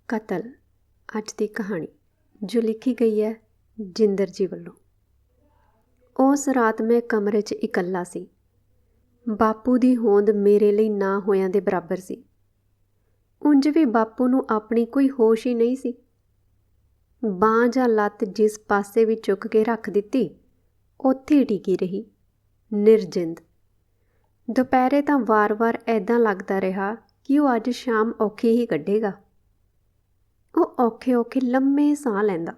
ਕਤਲ ਅੱਜ ਦੀ ਕਹਾਣੀ ਜੋ ਲਿਖੀ ਗਈ ਹੈ ਜਿੰਦਰ ਜੀ ਵੱਲੋਂ। ਉਸ ਰਾਤ ਮੈਂ ਕਮਰੇ 'ਚ ਇਕੱਲਾ ਸੀ। ਬਾਪੂ ਦੀ ਹੋਂਦ ਮੇਰੇ ਲਈ ਨਾ ਹੋਇਆਂ ਦੇ ਬਰਾਬਰ ਸੀ। ਉਂਝ ਵੀ ਬਾਪੂ ਨੂੰ ਆਪਣੀ ਕੋਈ ਹੋਸ਼ ਹੀ ਨਹੀਂ ਸੀ। ਬਾਂਹ ਜਾਂ ਲੱਤ ਜਿਸ ਪਾਸੇ ਵੀ ਚੁੱਕ ਕੇ ਰੱਖ ਦਿੱਤੀ ਉੱਥੇ ਹੀ ਟਿਕੀ ਰਹੀ, ਨਿਰਜਿੰਦ। ਦੁਪਹਿਰੇ ਤਾਂ ਵਾਰ-ਵਾਰ ਐਦਾਂ ਲੱਗਦਾ ਰਿਹਾ ਕਿ ਉਹ ਅੱਜ ਸ਼ਾਮ ਔਖੀ ਹੀ ਕੱਢੇਗਾ। ਉਹ ਔਖੇ ਲੰਮੇ ਸਾਹ ਲੈਂਦਾ।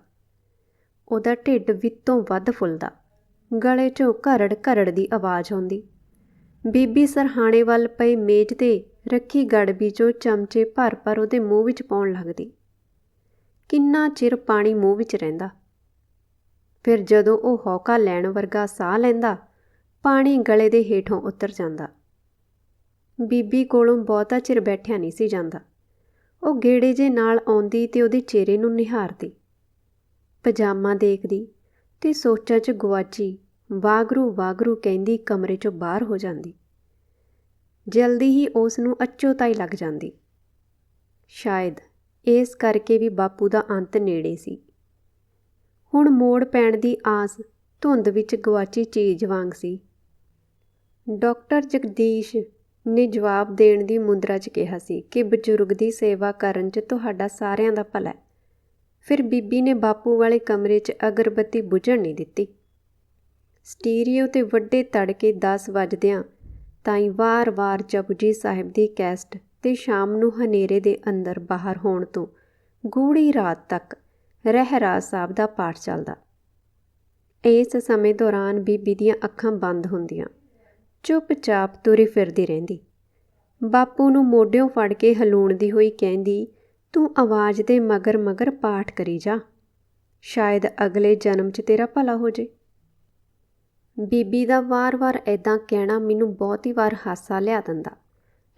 ਉਹਦਾ ਢਿੱਡ ਵਿੱਤੋਂ ਵੱਧ ਫੁੱਲਦਾ। ਗਲੇ 'ਚੋਂ ਘਰੜ ਦੀ ਆਵਾਜ਼ ਆਉਂਦੀ। ਬੀਬੀ ਸਰਹਾਣੇ ਵੱਲ ਪਏ ਮੇਜ਼ 'ਤੇ ਰੱਖੀ ਗੜਬੀ 'ਚੋਂ ਚਮਚੇ ਭਰ ਉਹਦੇ ਮੂੰਹ ਵਿੱਚ ਪਾਉਣ ਲੱਗਦੀ। ਕਿੰਨਾ ਚਿਰ ਪਾਣੀ ਮੂੰਹ ਵਿੱਚ ਰਹਿੰਦਾ। ਫਿਰ ਜਦੋਂ ਉਹ ਹੌਕਾ ਲੈਣ ਵਰਗਾ ਸਾਹ ਲੈਂਦਾ, ਪਾਣੀ ਗਲੇ ਦੇ ਹੇਠੋਂ ਉਤਰ ਜਾਂਦਾ। ਬੀਬੀ ਕੋਲੋਂ ਬਹੁਤਾ ਚਿਰ ਬੈਠਿਆ ਨਹੀਂ ਸੀ ਜਾਂਦਾ। ਉਹ ਗੇੜੇ ਜੇ ਨਾਲ ਆਉਂਦੀ ਤੇ ਉਹਦੇ ਚਿਹਰੇ ਨੂੰ ਨਿਹਾਰਦੀ, ਪਜਾਮਾ ਦੇਖਦੀ ਤੇ ਸੋਚਾਂ 'ਚ ਗੁਆਚੀ ਵਾਗਰੂ ਕਹਿੰਦੀ ਕਮਰੇ 'ਚੋਂ ਬਾਹਰ ਹੋ ਜਾਂਦੀ। ਜਲਦੀ ਹੀ ਉਸ ਨੂੰ ਅਚੋਤਾਈ ਲੱਗ ਜਾਂਦੀ। ਸ਼ਾਇਦ ਇਸ ਕਰਕੇ ਵੀ ਬਾਪੂ ਦਾ ਅੰਤ ਨੇੜੇ ਸੀ। ਹੁਣ ਮੋੜ ਪੈਣ ਦੀ ਆਸ ਧੁੰਦ ਵਿੱਚ ਗੁਆਚੀ ਚੀਜ਼ ਵਾਂਗ ਸੀ। ਡਾਕਟਰ ਜਗਦੀਸ਼ ਨੇ ਜਵਾਬ ਦੇਣ ਦੀ ਮੁਦਰਾ 'ਚ ਕਿਹਾ ਸੀ ਕਿ ਬਜ਼ੁਰਗ ਦੀ ਸੇਵਾ ਕਰਨ 'ਚ ਤੁਹਾਡਾ ਸਾਰਿਆਂ ਦਾ ਭਲਾ ਹੈ। ਫਿਰ ਬੀਬੀ ਨੇ ਬਾਪੂ ਵਾਲੇ ਕਮਰੇ 'ਚ ਅਗਰਬੱਤੀ ਬੁਝਣ ਨਹੀਂ ਦਿੱਤੀ। ਸਟੀਰੀਓ 'ਤੇ ਵੱਡੇ ਤੜਕੇ 10 ਵੱਜਦਿਆਂ ਤਾਈਂ ਵਾਰ-ਵਾਰ ਜਪੁਜੀ ਸਾਹਿਬ ਦੀ ਕੈਸਟ ਤੇ ਸ਼ਾਮ ਨੂੰ ਹਨੇਰੇ ਦੇ ਅੰਦਰ ਬਾਹਰ ਹੋਣ ਤੋਂ ਗੂੜ੍ਹੀ ਰਾਤ ਤੱਕ ਰਹਿਰਾਸ ਸਾਹਿਬ ਦਾ ਪਾਠ ਚੱਲਦਾ। ਇਸ ਸਮੇਂ ਦੌਰਾਨ ਬੀਬੀ ਦੀਆਂ ਅੱਖਾਂ ਬੰਦ ਹੁੰਦੀਆਂ, ਚੁੱਪ-ਚਾਪ ਤੁਰੀ ਫਿਰਦੀ ਰਹਿੰਦੀ। ਬਾਪੂ ਨੂੰ ਮੋਢਿਓਂ ਫੜ ਕੇ ਹਲੂਣਦੀ ਹੋਈ ਕਹਿੰਦੀ, ਤੂੰ ਆਵਾਜ਼ ਦੇ ਮਗਰ ਪਾਠ ਕਰੀ ਜਾ, ਸ਼ਾਇਦ ਅਗਲੇ ਜਨਮ 'ਚ ਤੇਰਾ ਭਲਾ ਹੋ ਜੇ। ਬੀਬੀ ਦਾ ਵਾਰ-ਵਾਰ ਐਦਾਂ ਕਹਿਣਾ ਮੈਨੂੰ ਬਹੁਤੀ ਵਾਰ ਹਾਸਾ ਲਿਆ ਦਿੰਦਾ।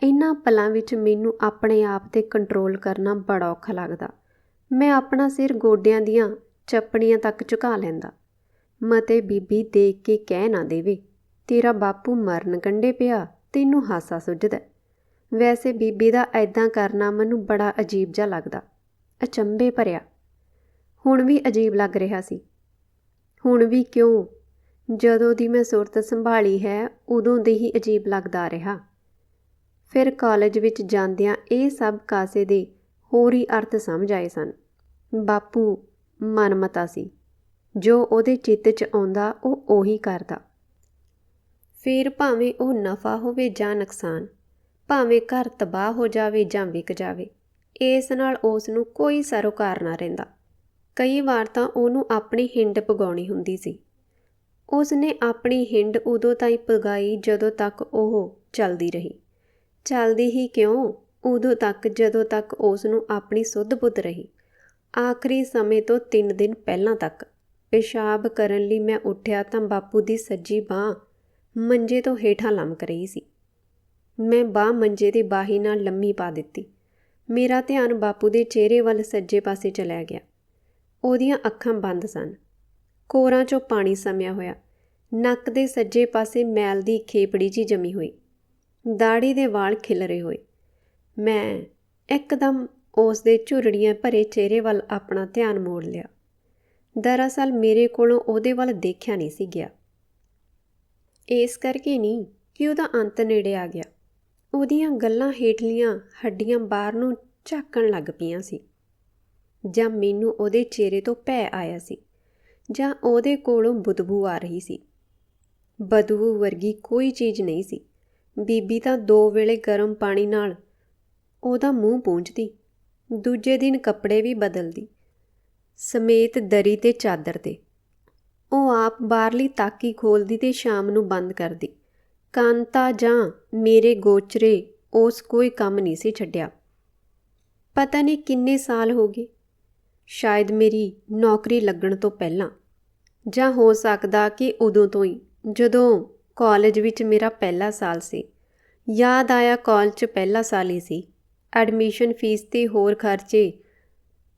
ਇਹਨਾਂ ਪਲਾਂ ਵਿੱਚ ਮੈਨੂੰ ਆਪਣੇ ਆਪ 'ਤੇ ਕੰਟਰੋਲ ਕਰਨਾ ਬੜਾ ਔਖਾ ਲੱਗਦਾ। ਮੈਂ ਆਪਣਾ ਸਿਰ ਗੋਡਿਆਂ ਦੀਆਂ ਚੱਪਣੀਆਂ ਤੱਕ ਝੁਕਾ ਲੈਂਦਾ। ਮਤੇ ਬੀਬੀ ਦੇਖ ਕੇ ਕਹਿ ਨਾ ਦੇਵੇ, ਤੇਰਾ ਬਾਪੂ ਮਰਨ ਕੰਢੇ ਪਿਆ, ਤੈਨੂੰ ਹਾਸਾ ਸੁੱਝਦਾ। ਵੈਸੇ ਬੀਬੀ ਦਾ ਐਦਾਂ ਕਰਨਾ ਮੈਨੂੰ ਬੜਾ ਅਜੀਬ ਜਿਹਾ ਲੱਗਦਾ, ਅਚੰਭੇ ਭਰਿਆ। ਹੁਣ ਵੀ ਅਜੀਬ ਲੱਗ ਰਿਹਾ ਸੀ। ਹੁਣ ਵੀ ਕਿਉਂ, ਜਦੋਂ ਦੀ ਮੈਂ ਸੁਰਤ ਸੰਭਾਲੀ ਹੈ ਉਦੋਂ ਦੇ ਹੀ ਅਜੀਬ ਲੱਗਦਾ ਰਿਹਾ। ਫਿਰ ਕਾਲਜ ਵਿੱਚ ਜਾਂਦਿਆਂ ਇਹ ਸਭ ਕਾਸੇ ਦੇ ਹੋਰ ਹੀ ਅਰਥ ਸਮਝ ਆਏ ਸਨ। ਬਾਪੂ ਮਨਮਤਾ ਸੀ। ਜੋ ਉਹਦੇ ਚਿੱਤ 'ਚ ਆਉਂਦਾ ਉਹ ਉਹੀ ਕਰਦਾ। ਫਿਰ ਭਾਵੇਂ ਉਹ ਨਫਾ ਹੋਵੇ ਜਾਂ ਨੁਕਸਾਨ, ਭਾਵੇਂ ਘਰ ਤਬਾਹ ਹੋ ਜਾਵੇ ਜਾਂ ਵਿਕ ਜਾਵੇ, ਇਸ ਨਾਲ ਉਸ ਨੂੰ ਕੋਈ ਸਰੋਕਾਰ ਨਾ ਰਹਿੰਦਾ। ਕਈ ਵਾਰ ਤਾਂ ਉਹਨੂੰ ਆਪਣੀ ਹਿੰਡ ਪੁਗਾਉਣੀ ਹੁੰਦੀ ਸੀ। ਉਸ ਨੇ ਆਪਣੀ ਹਿੰਡ ਉਦੋਂ ਤਾਈਂ ਪੁਗਾਈ ਜਦੋਂ ਤੱਕ ਉਹ ਚੱਲਦੀ ਰਹੀ। ਚੱਲਦੀ ਹੀ ਕਿਉਂ, ਉਦੋਂ ਤੱਕ ਜਦੋਂ ਤੱਕ ਉਸ ਨੂੰ ਆਪਣੀ ਸੁੱਧ ਬੁੱਧ ਰਹੀ। ਆਖਰੀ ਸਮੇਂ ਤੋਂ 3 ਦਿਨ ਪਹਿਲਾਂ ਤੱਕ। ਪਿਸ਼ਾਬ ਕਰਨ ਲਈ ਮੈਂ ਉੱਠਿਆ ਤਾਂ ਬਾਪੂ ਦੀ ਸੱਜੀ ਬਾਂਹ ਮੰਜੇ ਤੋਂ ਹੇਠਾਂ ਲਮਕ ਰਹੀ ਸੀ। ਮੈਂ ਬਾਂਹ ਮੰਜੇ ਦੀ ਬਾਹੀ ਨਾਲ ਲੰਮੀ ਪਾ ਦਿੱਤੀ। ਮੇਰਾ ਧਿਆਨ ਬਾਪੂ ਦੇ ਚਿਹਰੇ ਵੱਲ ਸੱਜੇ ਪਾਸੇ ਚਲਿਆ ਗਿਆ। ਉਹਦੀਆਂ ਅੱਖਾਂ ਬੰਦ ਸਨ, ਕੋਰਾਂ 'ਚੋਂ ਪਾਣੀ ਸੰਮਿਆ ਹੋਇਆ। ਨੱਕ ਦੇ ਸੱਜੇ ਪਾਸੇ ਮੈਲ ਦੀ ਖੇਪੜੀ ਜਿਹੀ ਜਮੀ ਹੋਈ, ਦਾੜ੍ਹੀ ਦੇ ਵਾਲ ਖਿਲਰੇ ਹੋਏ। ਮੈਂ ਇੱਕਦਮ ਉਸ ਦੇ ਝੁਰੜੀਆਂ ਭਰੇ ਚਿਹਰੇ ਵੱਲ ਆਪਣਾ ਧਿਆਨ ਮੋੜ ਲਿਆ। ਦਰਅਸਲ ਮੇਰੇ ਕੋਲੋਂ ਉਹਦੇ ਵੱਲ ਦੇਖਿਆ ਨਹੀਂ ਸੀ ਗਿਆ। ਇਸ ਕਰਕੇ ਨਹੀਂ ਕਿ ਉਹਦਾ ਅੰਤ ਨੇੜੇ ਆ ਗਿਆ। ਉਹਦੀਆਂ ਗੱਲਾਂ ਹੇਠਲੀਆਂ ਹੱਡੀਆਂ ਬਾਹਰ ਨੂੰ ਝਾਕਣ ਲੱਗ ਪਈਆਂ ਸੀ। ਜਾਂ ਮੈਨੂੰ ਉਹਦੇ ਚਿਹਰੇ ਤੋਂ ਭੈ ਆਇਆ ਸੀ, ਜਾਂ ਉਹਦੇ ਕੋਲੋਂ ਬਦਬੂ ਆ ਰਹੀ ਸੀ। ਬਦਬੂ ਵਰਗੀ ਕੋਈ ਚੀਜ਼ ਨਹੀਂ ਸੀ। ਬੀਬੀ ਤਾਂ 2 ਵੇਲੇ ਗਰਮ ਪਾਣੀ ਨਾਲ ਉਹਦਾ ਮੂੰਹ ਪੂੰਝਦੀ, ਦੂਜੇ ਦਿਨ ਕੱਪੜੇ ਵੀ ਬਦਲਦੀ, ਸਮੇਤ ਦਰੀ ਤੇ ਚਾਦਰ ਤੇ। ਉਹ ਆਪ ਬਾਹਰਲੀ ਤਾਕੀ ਖੋਲ੍ਹਦੀ ਤੇ ਸ਼ਾਮ ਨੂੰ ਬੰਦ ਕਰਦੀ। ਕਾਂਤਾ ਜਾਂ ਮੇਰੇ ਗੋਚਰੇ ਉਸ ਕੋਈ ਕੰਮ ਨਹੀਂ ਸੀ ਛੱਡਿਆ। ਪਤਾ ਨਹੀਂ ਕਿੰਨੇ ਸਾਲ ਹੋ ਗਏ, ਸ਼ਾਇਦ ਮੇਰੀ ਨੌਕਰੀ ਲੱਗਣ ਤੋਂ ਪਹਿਲਾਂ, ਜਾਂ ਹੋ ਸਕਦਾ ਕਿ ਉਦੋਂ ਤੋਂ ਹੀ, ਜਦੋਂ ਕਾਲਜ ਵਿੱਚ ਮੇਰਾ ਪਹਿਲਾ ਸਾਲ ਸੀ। ਯਾਦ ਆਇਆ ਕਾਲਜ 'ਚ ਪਹਿਲਾ ਸਾਲ ਹੀ ਸੀ। ਐਡਮਿਸ਼ਨ ਫੀਸ ਤੇ ਹੋਰ ਖਰਚੇ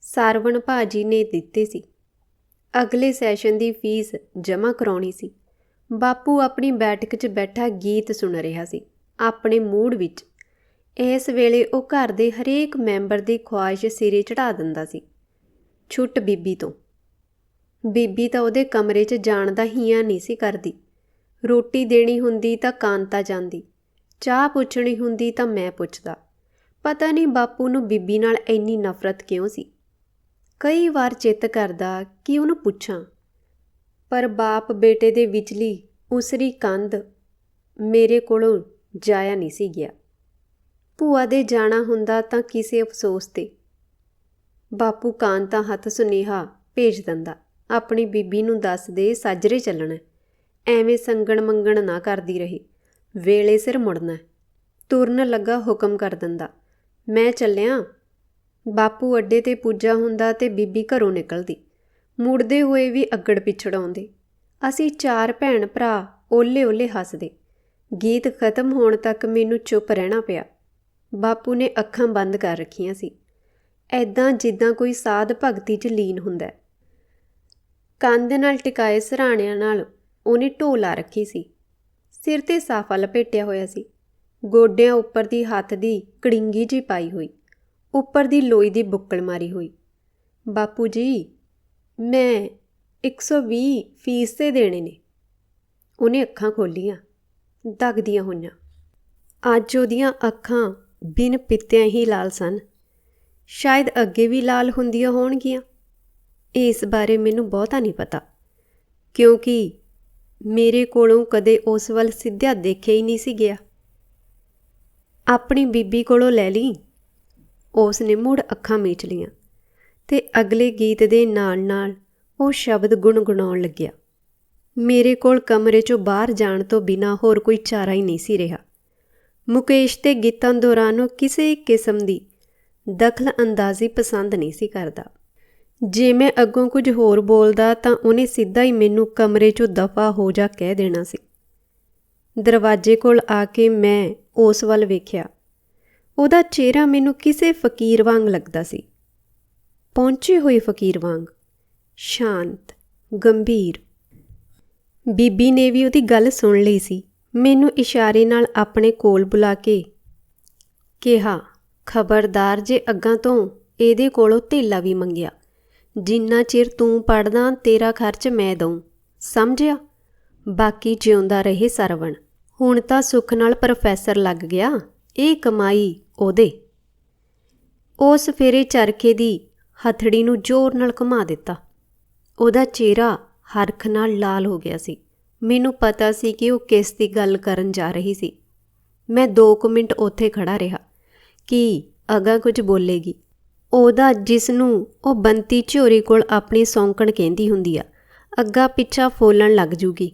ਸਰਵਣ ਭਾਜੀ ਨੇ ਦਿੱਤੇ ਸੀ। ਅਗਲੇ ਸੈਸ਼ਨ ਦੀ ਫੀਸ ਜਮ੍ਹਾਂ ਕਰਾਉਣੀ ਸੀ। ਬਾਪੂ ਆਪਣੀ ਬੈਠਕ 'ਚ ਬੈਠਾ ਗੀਤ ਸੁਣ ਰਿਹਾ ਸੀ, ਆਪਣੇ ਮੂਡ ਵਿੱਚ। ਇਸ ਵੇਲੇ ਉਹ ਘਰ ਦੇ ਹਰੇਕ ਮੈਂਬਰ ਦੀ ਖੁਆਇਸ਼ ਸਿਰੇ ਚੜ੍ਹਾ ਦਿੰਦਾ ਸੀ, ਛੁੱਟ ਬੀਬੀ ਤੋਂ। ਬੀਬੀ ਤਾਂ ਉਹਦੇ ਕਮਰੇ 'ਚ ਜਾਣ ਦਾ ਹੀਆਂ ਨਹੀਂ ਸੀ ਕਰਦੀ। ਰੋਟੀ ਦੇਣੀ ਹੁੰਦੀ ਤਾਂ ਕਾਂਤਾ ਜਾਂਦੀ, ਚਾਹ ਪੁੱਛਣੀ ਹੁੰਦੀ ਤਾਂ ਮੈਂ ਪੁੱਛਦਾ। ਪਤਾ ਨਹੀਂ ਬਾਪੂ ਨੂੰ ਬੀਬੀ ਨਾਲ ਇੰਨੀ ਨਫ਼ਰਤ ਕਿਉਂ ਸੀ। ਕਈ ਵਾਰ ਚਿੱਤ ਕਰਦਾ ਕਿ ਉਹਨੂੰ ਪੁੱਛਾਂ, ਪਰ ਬਾਪ ਬੇਟੇ ਦੇ ਵਿਚਲੀ ਉਸਰੀ ਕੰਧ ਮੇਰੇ ਕੋਲੋਂ ਜਾਇਆ ਨਹੀਂ ਸੀ ਗਿਆ। ਭੂਆ ਦੇ ਜਾਣਾ ਹੁੰਦਾ ਤਾਂ ਕਿਸੇ ਅਫਸੋਸ 'ਤੇ ਬਾਪੂ ਕਾਂਤਾ ਹੱਥ ਸੁਨੇਹਾ ਭੇਜ ਦਿੰਦਾ, ਆਪਣੀ ਬੀਬੀ ਨੂੰ ਦੱਸ ਦੇ ਸਾਜਰੇ ਚੱਲਣਾ, ਐਵੇਂ ਸੰਗਣ ਮੰਗਣ ਨਾ ਕਰਦੀ ਰਹੇ, ਵੇਲੇ ਸਿਰ ਮੁੜਨਾ। ਤੁਰਨ ਲੱਗਾ ਹੁਕਮ ਕਰ ਦਿੰਦਾ, ਮੈਂ ਚੱਲਿਆ। ਬਾਪੂ ਅੱਡੇ 'ਤੇ ਪੁੱਜਾ ਹੁੰਦਾ ਤੇ ਬੀਬੀ ਘਰੋਂ ਨਿਕਲਦੀ। ਮੁੜਦੇ ਹੋਏ ਵੀ ਅੱਗੜ ਪਿੱਛੜ ਆਉਂਦੇ। ਅਸੀਂ 4 ਭੈਣ ਭਰਾ ਓਲੇ ਓਲੇ ਹੱਸਦੇ। ਗੀਤ ਖਤਮ ਹੋਣ ਤੱਕ ਮੈਨੂੰ ਚੁੱਪ ਰਹਿਣਾ ਪਿਆ। ਬਾਪੂ ਨੇ ਅੱਖਾਂ ਬੰਦ ਕਰ ਰੱਖੀਆਂ ਸੀ, ਐਦਾਂ ਜਿੱਦਾਂ ਕੋਈ ਸਾਧ ਭਗਤੀ 'ਚ ਲੀਨ ਹੁੰਦਾ। ਕੰਧ ਨਾਲ ਟਿਕਾਏ ਸਰਾਣਿਆਂ ਨਾਲ ਉਹਨੇ ਢੋਹ ਲਾ ਰੱਖੀ ਸੀ। ਸਿਰ 'ਤੇ ਸਾਫਾ ਲਪੇਟਿਆ ਹੋਇਆ ਸੀ, ਗੋਡਿਆਂ ਉੱਪਰ ਦੀ ਹੱਥ ਦੀ ਕੜਿੰਗੀ ਜਿਹੀ ਪਾਈ ਹੋਈ, ਉੱਪਰ ਦੀ ਲੋਈ ਦੀ ਬੁੱਕਲ ਮਾਰੀ ਹੋਈ। ਬਾਪੂ ਜੀ, ਮੈਂ 120 ਫੀਸ 'ਤੇ ਦੇਣੇ ਨੇ। ਉਹਨੇ ਅੱਖਾਂ ਖੋਲ੍ਹੀਆਂ, ਦਗਦੀਆਂ ਹੋਈਆਂ। ਅੱਜ ਉਹਦੀਆਂ ਅੱਖਾਂ ਬਿਨ ਪਿੱਤਿਆਂ ਹੀ ਲਾਲ ਸਨ। ਸ਼ਾਇਦ ਅੱਗੇ ਵੀ ਲਾਲ ਹੁੰਦੀਆਂ ਹੋਣਗੀਆਂ, ਇਸ ਬਾਰੇ ਮੈਨੂੰ ਬਹੁਤਾ ਨਹੀਂ ਪਤਾ, ਕਿਉਂਕਿ ਮੇਰੇ ਕੋਲੋਂ ਕਦੇ ਉਸ ਵੱਲ ਸਿੱਧਿਆ ਦੇਖਿਆ ਹੀ ਨਹੀਂ ਸੀ ਗਿਆ। ਆਪਣੀ ਬੀਬੀ ਕੋਲੋਂ ਲੈ ਲਈ। ਉਸ ਨੇ ਮੁੜ ਅੱਖਾਂ ਮੀਚ ਲਈਆਂ ਤੇ ਅਗਲੇ ਗੀਤ ਦੇ ਨਾਲ ਨਾਲ ਉਹ ਸ਼ਬਦ ਗੁਣਗੁਣਾਉਣ ਲੱਗਿਆ। ਮੇਰੇ ਕੋਲ ਕਮਰੇ 'ਚੋਂ ਬਾਹਰ ਜਾਣ ਤੋਂ ਬਿਨਾਂ ਹੋਰ ਕੋਈ ਚਾਰਾ ਹੀ ਨਹੀਂ ਸੀ ਰਿਹਾ। ਮੁਕੇਸ਼ ਦੇ ਗੀਤਾਂ ਦੌਰਾਨ ਉਹ ਕਿਸੇ ਕਿਸਮ ਦੀ ਦਖਲ ਅੰਦਾਜ਼ੀ ਪਸੰਦ ਨਹੀਂ ਸੀ ਕਰਦਾ। ਜੇ ਮੈਂ ਅੱਗੋਂ ਕੁਝ ਹੋਰ ਬੋਲਦਾ ਤਾਂ ਉਹਨੇ ਸਿੱਧਾ ਹੀ ਮੈਨੂੰ ਕਮਰੇ 'ਚੋਂ ਦਫਾ ਹੋ ਜਾ ਕਹਿ ਦੇਣਾ ਸੀ। ਦਰਵਾਜ਼ੇ ਕੋਲ ਆ ਕੇ ਮੈਂ ਉਸ ਵੱਲ ਵੇਖਿਆ। ਉਹਦਾ ਚਿਹਰਾ ਮੈਨੂੰ ਕਿਸੇ ਫਕੀਰ ਵਾਂਗ ਲੱਗਦਾ ਸੀ, ਪਹੁੰਚੇ ਹੋਏ ਫਕੀਰ ਵਾਂਗ, ਸ਼ਾਂਤ, ਗੰਭੀਰ। ਬੀਬੀ ਨੇ ਵੀ ਉਹਦੀ ਗੱਲ ਸੁਣ ਲਈ ਸੀ। ਮੈਨੂੰ ਇਸ਼ਾਰੇ ਨਾਲ ਆਪਣੇ ਕੋਲ ਬੁਲਾ ਕੇ ਕਿਹਾ, ਖਬਰਦਾਰ ਜੇ ਅੱਗਾਂ ਤੋਂ ਇਹਦੇ ਕੋਲੋਂ ਧੇਲਾ ਵੀ ਮੰਗਿਆ, ਜਿੰਨਾ ਚਿਰ ਤੂੰ ਪੜ੍ਹਦਾ ਤੇਰਾ ਖਰਚ ਮੈਂ ਦਊਂ, ਸਮਝਿਆ? ਬਾਕੀ ਜਿਉਂਦਾ ਰਹੇ ਸਰਵਣ। ਹੁਣ ਤਾਂ ਸੁੱਖ ਨਾਲ ਪ੍ਰੋਫੈਸਰ ਲੱਗ ਗਿਆ, ਇਹ ਕਮਾਈ ਉਹਦੇ। ਉਸ ਫੇਰੇ ਚਰਖੇ ਦੀ ਹਥੜੀ ਨੂੰ ਜ਼ੋਰ ਨਾਲ ਘੁਮਾ ਦਿੱਤਾ। ਉਹਦਾ ਚਿਹਰਾ ਹਰਖ ਨਾਲ ਲਾਲ ਹੋ ਗਿਆ ਸੀ। ਮੈਨੂੰ ਪਤਾ ਸੀ ਕਿ ਉਹ ਕਿਸ ਦੀ ਗੱਲ ਕਰਨ ਜਾ ਰਹੀ ਸੀ। ਮੈਂ 2 ਮਿੰਟ ਉੱਥੇ ਖੜਾ ਰਿਹਾ ਕਿ ਅਗਾਂਹ ਕੁਝ ਬੋਲੇਗੀ। ਉਹਦਾ ਜਿਸ ਨੂੰ ਉਹ ਬੰਤੀ ਝੋਰੀ ਕੋਲ ਆਪਣੀ ਸੌਂਕਣ ਕਹਿੰਦੀ ਹੁੰਦੀ ਆ, ਅੱਗਾ ਪਿੱਛਾ ਫੋਲਣ ਲੱਗ ਜੂਗੀ।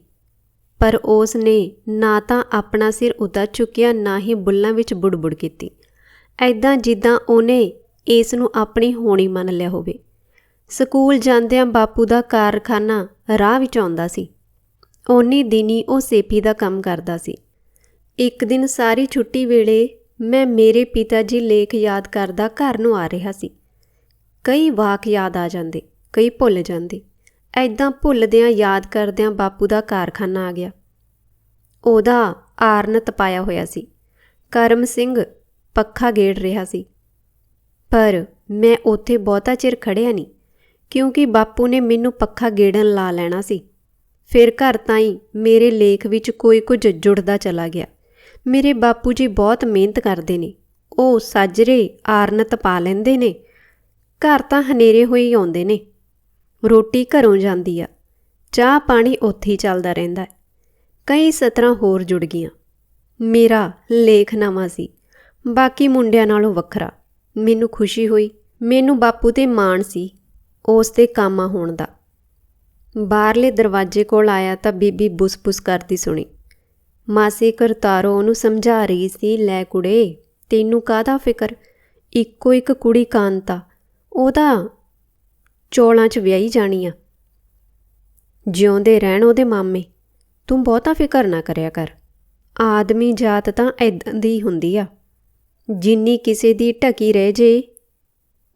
ਪਰ ਉਸ ਨੇ ਨਾ ਤਾਂ ਆਪਣਾ ਸਿਰ ਉੱਤਾ ਚੁੱਕਿਆ, ਨਾ ਹੀ ਬੁੱਲਾਂ ਵਿੱਚ ਬੁੜਬੁੜ ਕੀਤੀ, ਐਦਾਂ ਜਿੱਦਾਂ ਉਹਨੇ ਇਸ ਨੂੰ ਆਪਣੀ ਹੋਣੀ ਮੰਨ ਲਿਆ ਹੋਵੇ। ਸਕੂਲ ਜਾਂਦਿਆਂ ਬਾਪੂ ਦਾ ਕਾਰਖਾਨਾ ਰਾਹ ਵਿੱਚ ਆਉਂਦਾ ਸੀ। ਓਨੀ ਦਿਨੀ ਉਹ ਸੇਪੀ ਦਾ ਕੰਮ ਕਰਦਾ ਸੀ। ਇੱਕ ਦਿਨ ਸਾਰੀ ਛੁੱਟੀ ਵੇਲੇ ਮੈਂ ਮੇਰੇ ਪਿਤਾ ਜੀ ਲੇਖ ਯਾਦ ਕਰਦਾ ਘਰ ਨੂੰ ਆ ਰਿਹਾ ਸੀ। ਕਈ ਵਾਕ ਯਾਦ ਆ ਜਾਂਦੇ, ਕਈ ਭੁੱਲ ਜਾਂਦੇ। ਐਦਾਂ ਭੁੱਲਦਿਆਂ ਯਾਦ ਕਰਦਿਆਂ ਬਾਪੂ ਦਾ ਕਾਰਖਾਨਾ ਆ ਗਿਆ। ਉਹਦਾ ਆਰਨ ਤਪਾਇਆ ਹੋਇਆ ਸੀ। ਕਰਮ ਸਿੰਘ ਪੱਖਾ ਗੇੜ ਰਿਹਾ ਸੀ। ਪਰ ਮੈਂ ਉੱਥੇ ਬਹੁਤਾ ਚਿਰ ਖੜਿਆ ਨਹੀਂ, ਕਿਉਂਕਿ ਬਾਪੂ ਨੇ ਮੈਨੂੰ ਪੱਖਾ ਗੇੜਨ ਲਾ ਲੈਣਾ ਸੀ। ਫਿਰ ਘਰ ਤਾਈਂ ਮੇਰੇ ਲੇਖ ਵਿੱਚ ਕੋਈ ਕੁਝ ਜੁੜਦਾ ਚਲਾ ਗਿਆ। ਮੇਰੇ ਬਾਪੂ ਜੀ ਬਹੁਤ ਮਿਹਨਤ ਕਰਦੇ ਨੇ। ਉਹ ਸਾਜਰੇ ਆਰਨ ਤਪਾ ਲੈਂਦੇ ਨੇ। ਘਰ ਤਾਂ ਹਨੇਰੇ ਹੋਏ ਹੀ ਆਉਂਦੇ ਨੇ। ਰੋਟੀ ਘਰੋਂ ਜਾਂਦੀ ਆ, ਚਾਹ ਪਾਣੀ ਉੱਥੇ ਹੀ ਚੱਲਦਾ ਰਹਿੰਦਾ। ਕਈ ਸਤਰਾਂ ਹੋਰ ਜੁੜ ਗਈਆਂ। ਮੇਰਾ ਲੇਖ ਨਵਾਂ ਸੀ, ਬਾਕੀ ਮੁੰਡਿਆਂ ਨਾਲੋਂ ਵੱਖਰਾ। ਮੈਨੂੰ ਖੁਸ਼ੀ ਹੋਈ। ਮੈਨੂੰ ਬਾਪੂ 'ਤੇ ਮਾਣ ਸੀ, ਉਸ ਦੇ ਕਾਮਾ ਹੋਣ ਦਾ। ਬਾਹਰਲੇ ਦਰਵਾਜ਼ੇ ਕੋਲ ਆਇਆ ਤਾਂ ਬੀਬੀ ਬੁਸ-ਬੁਸ ਕਰਦੀ ਸੁਣੀ। ਮਾਸੀ ਕਰਤਾਰੋ ਉਹਨੂੰ ਸਮਝਾ ਰਹੀ ਸੀ, ਲੈ ਕੁੜੇ, ਤੈਨੂੰ ਕਾਹਦਾ ਫਿਕਰ, ਇੱਕੋ ਇੱਕ ਕੁੜੀ ਕਾਂਤਾ, ਉਹਦਾ ਚੌਲਾਂ 'ਚ ਵਿਆਹੀ ਜਾਣੀ ਆ। ਜਿਉਂਦੇ ਰਹਿਣ ਉਹਦੇ ਮਾਮੇ, ਤੂੰ ਬਹੁਤਾ ਫਿਕਰ ਨਾ ਕਰਿਆ ਕਰ। ਆਦਮੀ ਜਾਤ ਤਾਂ ਐਦਾਂ ਦੀ ਹੁੰਦੀ ਆ, ਜਿੰਨੀ ਕਿਸੇ ਦੀ ਢਕੀ ਰਹਿ ਜੇ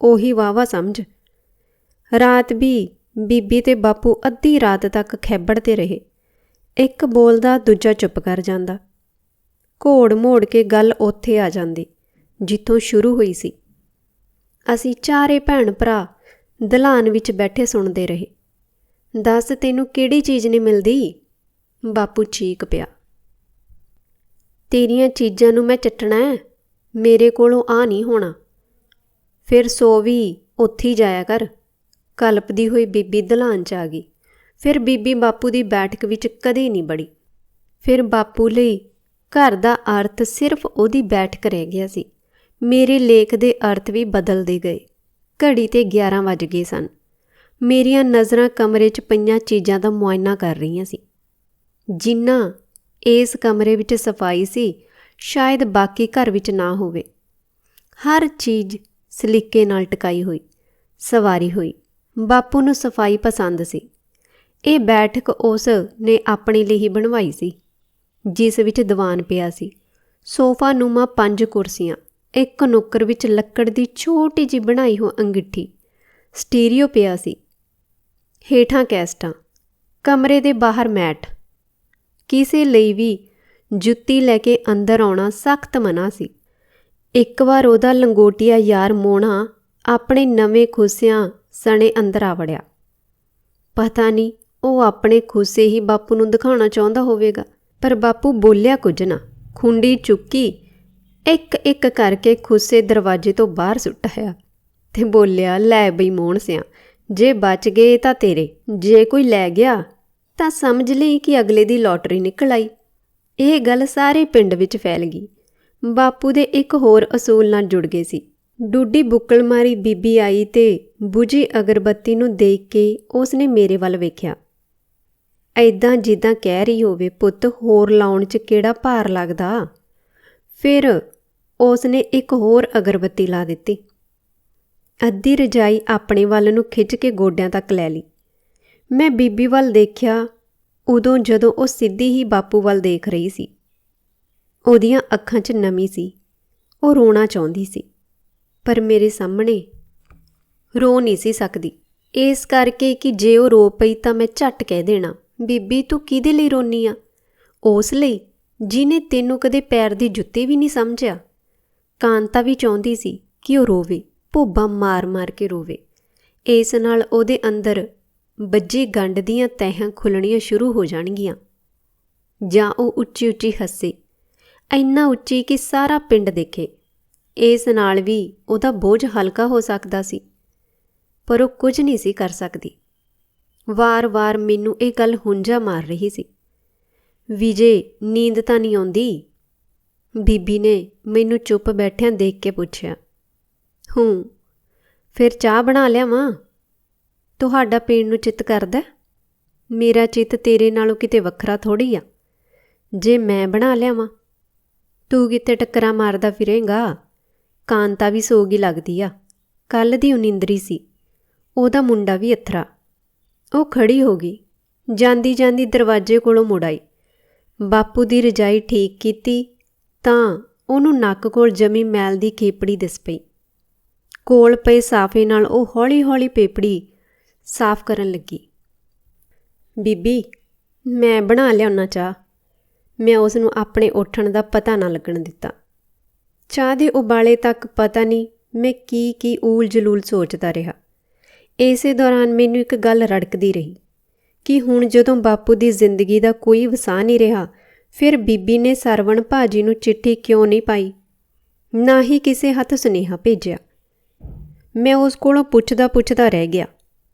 ਉਹੀ ਵਾਹਵਾ ਸਮਝ। ਰਾਤ ਵੀ ਬੀਬੀ ਤੇ ਬਾਪੂ ਅੱਧੀ ਰਾਤ ਤੱਕ ਖੈਬੜਦੇ ਰਹੇ। ਇੱਕ ਬੋਲਦਾ ਦੂਜਾ ਚੁੱਪ ਕਰ ਜਾਂਦਾ। ਘੋੜ ਮੋੜ ਕੇ ਗੱਲ ਉੱਥੇ ਆ ਜਾਂਦੀ, ਜਿੱਥੋਂ ਸ਼ੁਰੂ ਹੋਈ ਸੀ। ਅਸੀਂ ਚਾਰੇ ਭੈਣ ਭਰਾ ਦਲਾਨ ਵਿੱਚ ਬੈਠੇ ਸੁਣਦੇ ਰਹੇ। ਦੱਸ ਤੈਨੂੰ ਕਿਹੜੀ ਚੀਜ਼ ਨਹੀਂ ਮਿਲਦੀ? ਬਾਪੂ ਚੀਕ ਪਿਆ। ਤੇਰੀਆਂ ਚੀਜ਼ਾਂ ਨੂੰ ਮੈਂ ਚੱਟਣਾ ਹੈ, ਮੇਰੇ ਕੋਲੋਂ ਆ ਨਹੀਂ ਹੋਣਾ। ਫਿਰ ਸੋ ਵੀ ਉੱਥੇ ਹੀ ਜਾਇਆ ਕਰ। ਕਲਪਦੀ ਹੋਈ ਬੀਬੀ ਦਲਾਨ 'ਚ ਆ ਗਈ। ਫਿਰ ਬੀਬੀ ਬਾਪੂ ਦੀ ਬੈਠਕ ਵਿੱਚ ਕਦੇ ਨਹੀਂ ਵੜੀ। ਫਿਰ ਬਾਪੂ ਲਈ ਘਰ ਦਾ ਅਰਥ ਸਿਰਫ ਉਹਦੀ ਬੈਠਕ ਰਹਿ ਗਿਆ ਸੀ। ਮੇਰੇ ਲੇਖ ਦੇ ਅਰਥ ਵੀ ਬਦਲਦੇ ਗਏ। ਘੜੀ 'ਤੇ 11 ਵੱਜ ਗਏ ਸਨ। ਮੇਰੀਆਂ ਨਜ਼ਰਾਂ ਕਮਰੇ 'ਚ ਪਈਆਂ ਚੀਜ਼ਾਂ ਦਾ ਮੁਆਇਨਾ ਕਰ ਰਹੀਆਂ ਸੀ। ਜਿੰਨਾ ਇਸ ਕਮਰੇ ਵਿੱਚ ਸਫਾਈ ਸੀ, ਸ਼ਾਇਦ ਬਾਕੀ ਘਰ ਵਿੱਚ ਨਾ ਹੋਵੇ। ਹਰ ਚੀਜ਼ ਸਲੀਕੇ ਨਾਲ ਟਿਕਾਈ ਹੋਈ, ਸਵਾਰੀ ਹੋਈ। ਬਾਪੂ ਨੂੰ ਸਫਾਈ ਪਸੰਦ ਸੀ। ਇਹ ਬੈਠਕ ਉਸ ਨੇ ਆਪਣੇ ਲਈ ਹੀ ਬਣਵਾਈ ਸੀ, ਜਿਸ ਵਿੱਚ ਦੀਵਾਨ ਪਿਆ ਸੀ, ਸੋਫਾ ਨੂਮਾ 5 ਕੁਰਸੀਆਂ, ਇੱਕ ਨੁੱਕਰ ਵਿੱਚ ਲੱਕੜ ਦੀ ਛੋਟੀ ਜਿਹੀ ਬਣਾਈ ਹੋਈ ਅੰਗੀਠੀ, ਸਟੀਰੀਓ ਪਿਆ ਸੀ, ਹੇਠਾਂ ਕੈਸਟਾਂ, ਕਮਰੇ ਦੇ ਬਾਹਰ ਮੈਟ। ਕਿਸੇ ਲਈ ਵੀ ਜੁੱਤੀ ਲੈ ਕੇ ਅੰਦਰ ਆਉਣਾ ਸਖਤ ਮਨ੍ਹਾ ਸੀ। ਇੱਕ ਵਾਰ ਉਹਦਾ ਲੰਗੋਟੀਆ ਯਾਰ ਮੋਣਾ ਆਪਣੇ ਨਵੇਂ ਖੁੱਸਿਆਂ ਸਣੇ ਅੰਦਰ ਆ ਵੜਿਆ। ਪਤਾ ਨਹੀਂ ਉਹ ਆਪਣੇ ਖੁੱਸੇ ਹੀ ਬਾਪੂ ਨੂੰ ਦਿਖਾਉਣਾ ਚਾਹੁੰਦਾ ਹੋਵੇਗਾ, ਪਰ ਬਾਪੂ ਬੋਲਿਆ ਕੁਝ ਨਾ। ਖੁੰਡੀ ਚੁੱਕੀ, ਇੱਕ ਇੱਕ ਕਰਕੇ ਖੁੱਸੇ ਦਰਵਾਜ਼ੇ ਤੋਂ ਬਾਹਰ ਸੁੱਟਿਆ ਤੇ ਬੋਲਿਆ, ਲੈ ਬਈ ਮੋਹਣ ਸਿਆਂ, ਜੇ ਬਚ ਗਏ ਤਾਂ ਤੇਰੇ, ਜੇ ਕੋਈ ਲੈ ਗਿਆ ਤਾਂ ਸਮਝ ਲਈ ਕਿ ਅਗਲੇ ਦੀ ਲੋਟਰੀ ਨਿਕਲ ਆਈ। ਇਹ ਗੱਲ ਸਾਰੇ ਪਿੰਡ ਵਿੱਚ ਫੈਲ ਗਈ। ਬਾਪੂ ਦੇ ਇੱਕ ਹੋਰ ਅਸੂਲ ਨਾਲ ਜੁੜ ਗਏ ਸੀ। ਡੂਡੀ ਬੁੱਕਲ ਮਾਰੀ ਬੀਬੀ ਆਈ ਤੇ ਬੁਝੀ ਅਗਰਬੱਤੀ ਨੂੰ ਦੇਖ ਕੇ ਉਸਨੇ ਮੇਰੇ ਵੱਲ ਵੇਖਿਆ, ਐਦਾਂ ਜਿੱਦਾਂ ਕਹਿ ਰਹੀ ਹੋਵੇ, ਪੁੱਤ ਹੋਰ ਲਾਉਣ 'ਚ ਕਿਹੜਾ ਭਾਰ ਲੱਗਦਾ। ਫਿਰ ਉਸਨੇ ਇੱਕ ਹੋਰ ਅਗਰਬੱਤੀ ਲਾ ਦਿੱਤੀ। ਅੱਧੀ ਰਜਾਈ ਆਪਣੇ ਵੱਲ ਨੂੰ ਖਿੱਚ ਕੇ ਗੋਡਿਆਂ ਤੱਕ ਲੈ ਲਈ। ਮੈਂ ਬੀਬੀ ਵੱਲ ਦੇਖਿਆ ਉਦੋਂ ਜਦੋਂ ਉਹ ਸਿੱਧੀ ਹੀ ਬਾਪੂ ਵੱਲ ਦੇਖ ਰਹੀ ਸੀ। ਉਹਦੀਆਂ ਅੱਖਾਂ 'ਚ ਨਮੀ ਸੀ। ਉਹ ਰੋਣਾ ਚਾਹੁੰਦੀ ਸੀ, ਪਰ ਮੇਰੇ ਸਾਹਮਣੇ ਰੋ ਨਹੀਂ ਸੀ ਸਕਦੀ, ਇਸ ਕਰਕੇ ਕਿ ਜੇ ਉਹ ਰੋ ਪਈ ਤਾਂ ਮੈਂ ਝੱਟ ਕਹਿ ਦੇਣਾ, ਬੀਬੀ ਤੂੰ ਕਿਹਦੇ ਲਈ ਰੋਨੀ ਆ? ਉਸ ਲਈ ਜਿਹਨੇ ਤੈਨੂੰ ਕਦੇ ਪੈਰ ਦੀ ਜੁੱਤੀ ਵੀ ਨਹੀਂ ਸਮਝਿਆ। ਕਾਂਤਾ ਵੀ ਚਾਹੁੰਦੀ ਸੀ ਕਿ ਉਹ ਰੋਵੇ, ਭੋਬਾਂ ਮਾਰ ਮਾਰ ਕੇ ਰੋਵੇ। ਇਸ ਨਾਲ ਉਹਦੇ ਅੰਦਰ ਬੱਝੀ ਗੰਢ ਦੀਆਂ ਤਹਿਆਂ ਖੁੱਲ੍ਹਣੀਆਂ ਸ਼ੁਰੂ ਹੋ ਜਾਣਗੀਆਂ। ਜਾਂ ਉਹ ਉੱਚੀ ਉੱਚੀ ਹੱਸੇ, ਇੰਨਾ ਉੱਚੀ ਕਿ ਸਾਰਾ ਪਿੰਡ ਦੇਖੇ। ਇਸ ਨਾਲ ਵੀ ਉਹਦਾ ਬੋਝ ਹਲਕਾ ਹੋ ਸਕਦਾ ਸੀ, ਪਰ ਉਹ ਕੁਝ ਨਹੀਂ ਸੀ ਕਰ ਸਕਦੀ। ਵਾਰ-ਵਾਰ ਮੈਨੂੰ ਇਹ ਗੱਲ ਹੁੰਝਾ ਮਾਰ ਰਹੀ ਸੀ, ਵਿਜੇ ਨੀਂਦ ਤਾਂ ਨਹੀਂ ਆਉਂਦੀ? ਬੀਬੀ ਨੇ ਮੈਨੂੰ ਚੁੱਪ ਬੈਠਿਆਂ ਦੇਖ ਕੇ ਪੁੱਛਿਆ। ਫਿਰ ਚਾਹ ਬਣਾ ਲਿਆਵਾਂ? ਤੁਹਾਡਾ ਪੀਣ ਨੂੰ ਚਿੱਤ ਕਰਦਾ? ਮੇਰਾ ਚਿੱਤ ਤੇਰੇ ਨਾਲੋਂ ਕਿਤੇ ਵੱਖਰਾ ਥੋੜ੍ਹੀ ਆ। ਜੇ ਮੈਂ ਬਣਾ ਲਿਆਵਾਂ, ਤੂੰ ਕਿਤੇ ਟੱਕਰਾਂ ਮਾਰਦਾ ਫਿਰੇਂਗਾ। ਕਾਂਤਾ ਵੀ ਸੋਗੀ ਲੱਗਦੀ ਆ, ਕੱਲ੍ਹ ਦੀ ਉਨੀਂਦਰੀ ਸੀ। ਉਹਦਾ ਮੁੰਡਾ ਵੀ ਅਥਰਾ। ਉਹ ਖੜੀ ਹੋ ਗਈ, ਜਾਂਦੀ ਜਾਂਦੀ ਦਰਵਾਜ਼ੇ ਕੋਲੋਂ ਮੁੜ ਆਈ। ਬਾਪੂ ਦੀ ਰਜਾਈ ਠੀਕ ਕੀਤੀ ਤਾਂ ਉਹਨੂੰ ਨੱਕ ਕੋਲ ਜਮੀ ਮੈਲ ਦੀ ਖੇਪੜੀ ਦਿਸ ਪਈ। ਕੋਲ ਪਏ ਸਾਫੇ ਨਾਲ ਉਹ ਹੌਲੀ ਹੌਲੀ ਪੇਪੜੀ ਸਾਫ਼ ਕਰਨ ਲੱਗੀ। ਬੀਬੀ ਮੈਂ ਬਣਾ ਲਿਆਉਣਾ ਚਾਹ। ਮੈਂ ਉਸ ਨੂੰ ਆਪਣੇ ਉੱਠਣ ਦਾ ਪਤਾ ਨਾ ਲੱਗਣ ਦਿੱਤਾ। ਚਾਹ ਦੇ ਉਬਾਲੇ ਤੱਕ ਪਤਾ ਨਹੀਂ ਮੈਂ ਕੀ ਊਲ ਜਲੂਲ ਸੋਚਦਾ ਰਿਹਾ। ਇਸੇ ਦੌਰਾਨ ਮੈਨੂੰ ਇੱਕ ਗੱਲ ਰੜਕਦੀ ਰਹੀ ਕਿ ਹੁਣ ਜਦੋਂ ਬਾਪੂ ਦੀ ਜ਼ਿੰਦਗੀ ਦਾ ਕੋਈ ਵਸਾਹ ਨਹੀਂ ਰਿਹਾ, ਫਿਰ ਬੀਬੀ ਨੇ ਸਰਵਣ ਭਾਜੀ ਨੂੰ ਚਿੱਠੀ ਕਿਉਂ ਨਹੀਂ ਪਾਈ, ਨਾ ਹੀ ਕਿਸੇ ਹੱਥ ਸੁਨੇਹਾ ਭੇਜਿਆ। ਮੈਂ ਉਸ ਕੋਲੋਂ ਪੁੱਛਦਾ ਰਹਿ ਗਿਆ,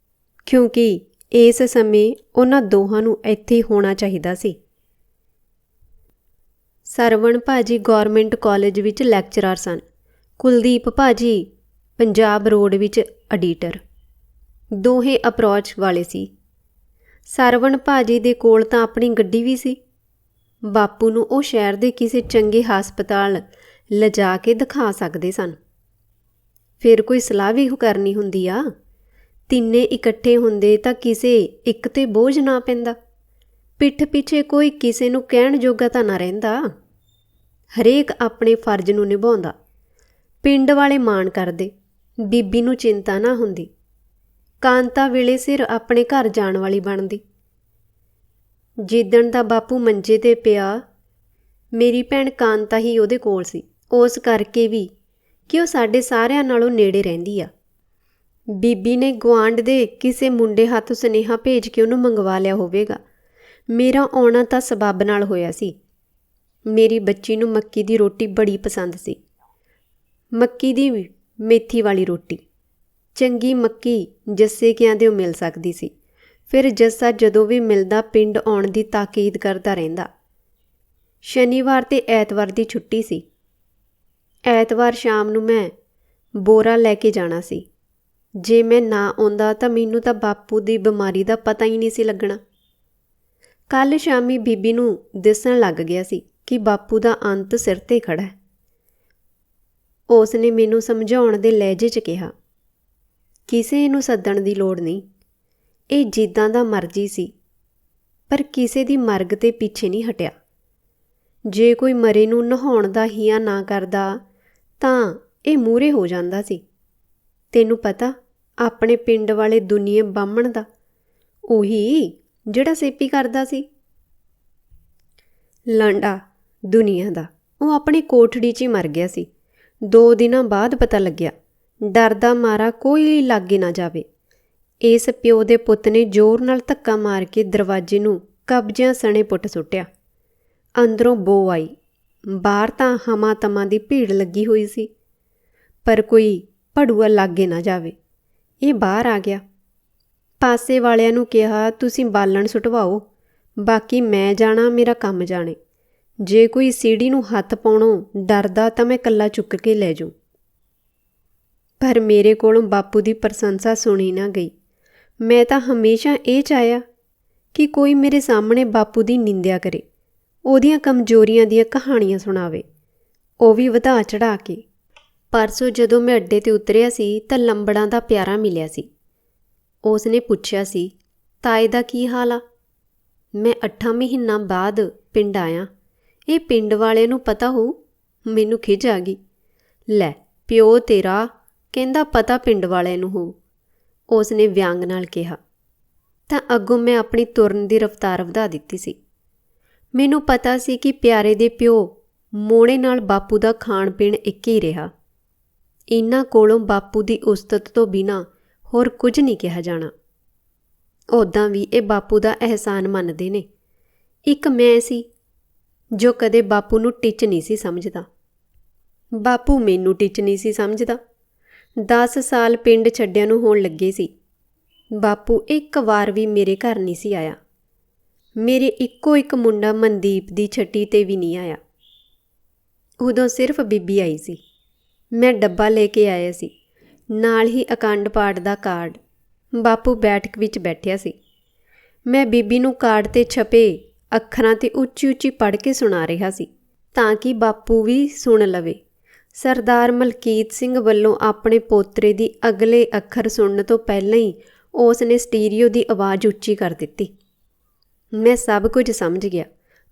ਕਿਉਂਕਿ ਇਸ ਸਮੇਂ ਉਹਨਾਂ ਦੋਹਾਂ ਨੂੰ ਇੱਥੇ ਹੋਣਾ ਚਾਹੀਦਾ ਸੀ। ਸਰਵਣ ਭਾਜੀ ਗੌਰਮੈਂਟ ਕਾਲਜ ਵਿੱਚ ਲੈਕਚਰਰ ਸਨ। ਕੁਲਦੀਪ ਭਾਜੀ ਪੰਜਾਬ ਰੋਡ ਵਿੱਚ ਐਡੀਟਰ। ਦੋਹੇ ਅਪਰੋਚ ਵਾਲੇ ਸੀ। ਸਰਵਣ ਭਾਜੀ ਦੇ ਕੋਲ ਤਾਂ ਆਪਣੀ ਗੱਡੀ ਵੀ ਸੀ। ਬਾਪੂ ਨੂੰ ਉਹ ਸ਼ਹਿਰ ਦੇ ਕਿਸੇ ਚੰਗੇ ਹਸਪਤਾਲ ਲਿਜਾ ਕੇ ਦਿਖਾ ਸਕਦੇ ਸਨ। ਫਿਰ ਕੋਈ ਸਲਾਹ ਵੀ ਕਰਨੀ ਹੁੰਦੀ ਆ। ਤਿੰਨੇ ਇਕੱਠੇ ਹੁੰਦੇ ਤਾਂ ਕਿਸੇ ਇੱਕ 'ਤੇ ਬੋਝ ਨਾ ਪੈਂਦਾ। ਪਿੱਠ ਪਿੱਛੇ ਕੋਈ ਕਿਸੇ ਨੂੰ ਕਹਿਣ ਜੋਗਾ ਤਾਂ ਨਾ ਰਹਿੰਦਾ। ਹਰੇਕ ਆਪਣੇ ਫਰਜ਼ ਨੂੰ ਨਿਭਾਉਂਦਾ। ਪਿੰਡ ਵਾਲੇ ਮਾਣ ਕਰਦੇ, ਬੀਬੀ ਨੂੰ ਚਿੰਤਾ ਨਾ ਹੁੰਦੀ। ਕਾਂਤਾ ਵੇਲੇ ਸਿਰ ਆਪਣੇ ਘਰ ਜਾਣ ਵਾਲੀ ਬਣਦੀ। ਜਿੱਦਣ ਦਾ ਬਾਪੂ ਮੰਜੇ 'ਤੇ ਪਿਆ, ਮੇਰੀ ਭੈਣ ਕਾਂਤਾ ਹੀ ਉਹਦੇ ਕੋਲ ਸੀ। ਉਸ ਕਰਕੇ ਵੀ ਕਿ ਉਹ ਸਾਡੇ ਸਾਰਿਆਂ ਨਾਲੋਂ ਨੇੜੇ ਰਹਿੰਦੀ ਆ। ਬੀਬੀ ਨੇ ਗੁਆਂਢ ਦੇ ਕਿਸੇ ਮੁੰਡੇ ਹੱਥ ਸੁਨੇਹਾ ਭੇਜ ਕੇ ਉਹਨੂੰ ਮੰਗਵਾ ਲਿਆ ਹੋਵੇਗਾ। ਮੇਰਾ ਆਉਣਾ ਤਾਂ ਸਬੱਬ ਨਾਲ ਹੋਇਆ ਸੀ। ਮੇਰੀ ਬੱਚੀ ਨੂੰ ਮੱਕੀ ਦੀ ਰੋਟੀ ਬੜੀ ਪਸੰਦ ਸੀ। ਮੱਕੀ ਦੀ ਮੇਥੀ ਵਾਲੀ ਰੋਟੀ। ਚੰਗੀ ਮੱਕੀ ਜੱਸੇ ਕਿਆਂ ਦਿਓ ਮਿਲ ਸਕਦੀ ਸੀ। ਫਿਰ ਜੱਸਾ ਜਦੋਂ ਵੀ ਮਿਲਦਾ ਪਿੰਡ ਆਉਣ ਦੀ ਤਾਕੀਦ ਕਰਦਾ ਰਹਿੰਦਾ। ਸ਼ਨੀਵਾਰ ਤੇ ਐਤਵਾਰ ਦੀ ਛੁੱਟੀ ਸੀ। ਐਤਵਾਰ ਸ਼ਾਮ ਨੂੰ ਮੈਂ ਬੋਰਾ ਲੈ ਕੇ ਜਾਣਾ ਸੀ। ਜੇ ਮੈਂ ਨਾ ਆਉਂਦਾ ਤਾਂ ਮੈਨੂੰ ਤਾਂ ਬਾਪੂ ਦੀ ਬਿਮਾਰੀ ਦਾ ਪਤਾ ਹੀ ਨਹੀਂ ਸੀ ਲੱਗਣਾ। ਕੱਲ੍ਹ ਸ਼ਾਮੀ ਬੀਬੀ ਨੂੰ ਦਿਸਣ ਲੱਗ ਗਿਆ ਸੀ ਕਿ ਬਾਪੂ ਦਾ ਅੰਤ ਸਿਰ 'ਤੇ ਖੜ੍ਹਾ ਹੈ। ਉਸ ਨੇ ਮੈਨੂੰ ਸਮਝਾਉਣ ਦੇ ਲਹਿਜੇ 'ਚ ਕਿਹਾ, ਕਿਸੇ ਨੂੰ ਸੱਦਣ ਦੀ ਲੋੜ ਨਹੀਂ, ਇਹ ਜਿੱਦਾਂ ਦਾ ਮਰਜ਼ੀ ਸੀ, ਪਰ ਕਿਸੇ ਦੀ ਮਰਗ 'ਤੇ ਪਿੱਛੇ ਨਹੀਂ ਹਟਿਆ। ਜੇ ਕੋਈ ਮਰੇ ਨੂੰ ਨਹਾਉਣ ਦਾ ਹੀਆ ਨਾ ਕਰਦਾ ਤਾਂ ਇਹ ਮੂਹਰੇ ਹੋ ਜਾਂਦਾ ਸੀ। ਤੈਨੂੰ ਪਤਾ ਆਪਣੇ ਪਿੰਡ ਵਾਲੇ ਦੁਨੀਏ ਬਾਹਮਣ ਦਾ, ਉਹੀ ਜਿਹੜਾ ਸੇਪੀ ਕਰਦਾ ਸੀ। ਲਾਂਡਾ ਦੁਨੀਆ ਦਾ, ਉਹ ਆਪਣੀ ਕੋਠੜੀ 'ਚ ਹੀ ਮਰ ਗਿਆ ਸੀ। 2 ਦਿਨਾਂ ਬਾਅਦ ਪਤਾ ਲੱਗਿਆ। ਡਰਦਾ ਮਾਰਾ ਕੋਈ ਲਾਗੇ ਨਾ ਜਾਵੇ। ਇਸ ਪਿਓ ਦੇ ਪੁੱਤ ਨੇ ਜ਼ੋਰ ਨਾਲ ਧੱਕਾ ਮਾਰ ਕੇ ਦਰਵਾਜ਼ੇ ਨੂੰ ਕਬਜ਼ਿਆਂ ਸਣੇ ਪੁੱਟ ਸੁੱਟਿਆ। ਅੰਦਰੋਂ ਬੋ ਆਈ। ਬਾਹਰ ਤਾਂ ਹਮਾ ਤਮਾ ਦੀ ਭੀੜ ਲੱਗੀ ਹੋਈ ਸੀ, ਪਰ ਕੋਈ ਭੜੂਆ ਲਾਗੇ ਨਾ ਜਾਵੇ। ਇਹ ਬਾਹਰ ਆ ਗਿਆ। ਪਾਸੇ ਵਾਲਿਆਂ ਨੂੰ ਕਿਹਾ, ਤੁਸੀਂ ਬਾਲਣ ਸੁਟਵਾਓ, ਬਾਕੀ ਮੈਂ ਜਾਣਾ, ਮੇਰਾ ਕੰਮ ਜਾਣੇ। ਜੇ ਕੋਈ ਸੀੜੀ ਨੂੰ ਹੱਥ ਪਾਉਣੋਂ ਡਰਦਾ ਤਾਂ ਮੈਂ ਇਕੱਲਾ ਚੁੱਕ ਕੇ ਲੈ ਜਾਊਂ। ਪਰ ਮੇਰੇ ਕੋਲੋਂ ਬਾਪੂ ਦੀ ਪ੍ਰਸ਼ੰਸਾ ਸੁਣੀ ਨਾ ਗਈ। ਮੈਂ ਤਾਂ ਹਮੇਸ਼ਾ ਇਹ ਚਾਹਿਆ ਕਿ ਕੋਈ ਮੇਰੇ ਸਾਹਮਣੇ ਬਾਪੂ ਦੀ ਨਿੰਦਿਆ ਕਰੇ, ਉਹਦੀਆਂ ਕਮਜ਼ੋਰੀਆਂ ਦੀਆਂ ਕਹਾਣੀਆਂ ਸੁਣਾਵੇ, ਉਹ ਵੀ ਵਧਾ ਚੜ੍ਹਾ ਕੇ। ਪਰਸੋਂ ਜਦੋਂ ਮੈਂ ਅੱਡੇ 'ਤੇ ਉਤਰਿਆ ਸੀ ਤਾਂ ਲੰਬੜਾਂ ਦਾ ਪਿਆਰਾ ਮਿਲਿਆ ਸੀ। ਉਸ ਨੇ ਪੁੱਛਿਆ ਸੀ, ਤਾਏ ਦਾ ਕੀ ਹਾਲ ਆ? ਮੈਂ 8 ਮਹੀਨਾ ਬਾਅਦ ਪਿੰਡ ਆਇਆ, ਇਹ ਪਿੰਡ ਵਾਲਿਆਂ ਨੂੰ ਪਤਾ ਹੋਊ। ਮੈਨੂੰ ਖਿਝ ਆ ਗਈ। ਲੈ, ਪਿਓ ਤੇਰਾ ਕਹਿੰਦਾ ਪਤਾ ਪਿੰਡ ਵਾਲਿਆਂ ਨੂੰ ਹੋਊ, ਉਸ ਨੇ ਵਿਅੰਗ ਨਾਲ ਕਿਹਾ। ਤਾਂ ਅੱਗੋਂ ਮੈਂ ਆਪਣੀ ਤੁਰਨ ਦੀ ਰਫ਼ਤਾਰ ਵਧਾ ਦਿੱਤੀ ਸੀ। ਮੈਨੂੰ ਪਤਾ ਸੀ ਕਿ ਪਿਆਰੇ ਦੇ ਪਿਓ ਮੋੜੇ ਨਾਲ ਬਾਪੂ ਦਾ ਖਾਣ ਪੀਣ ਇੱਕ ਹੀ ਰਿਹਾ। ਇਹਨਾਂ ਕੋਲੋਂ ਬਾਪੂ ਦੀ ਉਸਤਤ ਤੋਂ ਬਿਨਾਂ ਹੋਰ ਕੁਝ ਨਹੀਂ ਕਿਹਾ ਜਾਣਾ। ਉੱਦਾਂ ਵੀ ਇਹ ਬਾਪੂ ਦਾ ਅਹਿਸਾਨ ਮੰਨਦੇ ਨੇ। ਇੱਕ ਮੈਂ ਸੀ ਜੋ ਕਦੇ ਬਾਪੂ ਨੂੰ ਟਿੱਚ ਨਹੀਂ ਸੀ ਸਮਝਦਾ। ਬਾਪੂ ਮੈਨੂੰ ਟਿੱਚ ਨਹੀਂ ਸੀ ਸਮਝਦਾ। 10 ਸਾਲ ਪਿੰਡ ਛੱਡਿਆਂ ਨੂੰ ਹੋਣ ਲੱਗੇ ਸੀ। ਬਾਪੂ ਇੱਕ ਵਾਰ ਵੀ ਮੇਰੇ ਘਰ ਨਹੀਂ ਸੀ ਆਇਆ। ਮੇਰੇ ਇੱਕੋ ਇੱਕ ਮੁੰਡਾ ਮਨਦੀਪ ਦੀ ਛੱਟੀ 'ਤੇ ਵੀ ਨਹੀਂ ਆਇਆ। ਉਦੋਂ ਸਿਰਫ ਬੀਬੀ ਆਈ ਸੀ। ਮੈਂ ਡੱਬਾ ਲੈ ਕੇ ਆਇਆ ਸੀ, ਨਾਲ ਹੀ ਅਖੰਡ ਪਾਠ ਦਾ ਕਾਰਡ। ਬਾਪੂ ਬੈਠਕ ਵਿੱਚ ਬੈਠਿਆ ਸੀ। ਮੈਂ ਬੀਬੀ ਨੂੰ ਕਾਰਡ 'ਤੇ ਛਪੇ ਅੱਖਰਾਂ 'ਤੇ ਉੱਚੀ ਉੱਚੀ ਪੜ੍ਹ ਕੇ ਸੁਣਾ ਰਿਹਾ ਸੀ ਤਾਂ ਕਿ ਬਾਪੂ ਵੀ ਸੁਣ ਲਵੇ। ਸਰਦਾਰ ਮਲਕੀਤ ਸਿੰਘ ਵੱਲੋਂ ਆਪਣੇ ਪੋਤਰੇ ਦੀ ਅਗਲੇ ਅੱਖਰ ਸੁਣਨ ਤੋਂ ਪਹਿਲਾਂ ਹੀ ਉਸ ਨੇ ਸਟੀਰੀਓ ਦੀ ਆਵਾਜ਼ ਉੱਚੀ ਕਰ ਦਿੱਤੀ। ਮੈਂ ਸਭ ਕੁਝ ਸਮਝ ਗਿਆ।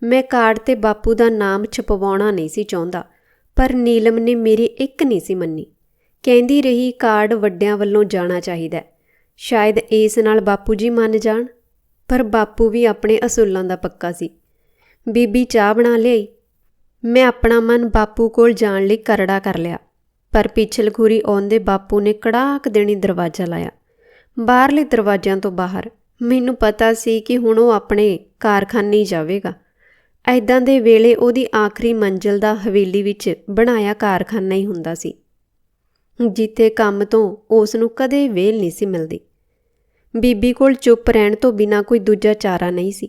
ਮੈਂ ਕਾਰਡ 'ਤੇ ਬਾਪੂ ਦਾ ਨਾਮ ਛਪਵਾਉਣਾ ਨਹੀਂ ਸੀ ਚਾਹੁੰਦਾ, ਪਰ ਨੀਲਮ ਨੇ ਮੇਰੀ ਇੱਕ ਨਹੀਂ ਸੀ ਮੰਨੀ। ਕਹਿੰਦੀ ਰਹੀ ਕਾਰਡ ਵੱਡਿਆਂ ਵੱਲੋਂ ਜਾਣਾ ਚਾਹੀਦਾ, ਸ਼ਾਇਦ ਇਸ ਨਾਲ ਬਾਪੂ ਜੀ ਮੰਨ ਜਾਣ। ਪਰ ਬਾਪੂ ਵੀ ਆਪਣੇ ਅਸੂਲਾਂ ਦਾ ਪੱਕਾ ਸੀ। ਬੀਬੀ ਚਾਹ ਬਣਾ ਲਿਆਈ। ਮੈਂ ਆਪਣਾ ਮਨ ਬਾਪੂ ਕੋਲ ਜਾਣ ਲਈ ਕਰੜਾ ਕਰ ਲਿਆ, ਪਰ ਪਿਛਲ ਖੁਰੀ ਆਉਂਦੇ ਬਾਪੂ ਨੇ ਕੜਾਕ ਦੇਣੀ ਦਰਵਾਜ਼ਾ ਲਾਇਆ। ਬਾਹਰਲੇ ਦਰਵਾਜ਼ਿਆਂ ਤੋਂ ਬਾਹਰ ਮੈਨੂੰ ਪਤਾ ਸੀ ਕਿ ਹੁਣ ਉਹ ਆਪਣੇ ਕਾਰਖਾਨੇ ਹੀ ਜਾਵੇਗਾ। ਐਦਾਂ ਦੇ ਵੇਲੇ ਉਹਦੀ ਆਖਰੀ ਮੰਜ਼ਿਲ ਦਾ ਹਵੇਲੀ ਵਿੱਚ ਬਣਾਇਆ ਕਾਰਖਾਨਾ ਹੀ ਹੁੰਦਾ ਸੀ, ਜਿੱਥੇ ਕੰਮ ਤੋਂ ਉਸ ਨੂੰ ਕਦੇ ਵਿਹਲ ਨਹੀਂ ਸੀ ਮਿਲਦੀ। ਬੀਬੀ ਕੋਲ ਚੁੱਪ ਰਹਿਣ ਤੋਂ ਬਿਨਾਂ ਕੋਈ ਦੂਜਾ ਚਾਰਾ ਨਹੀਂ ਸੀ।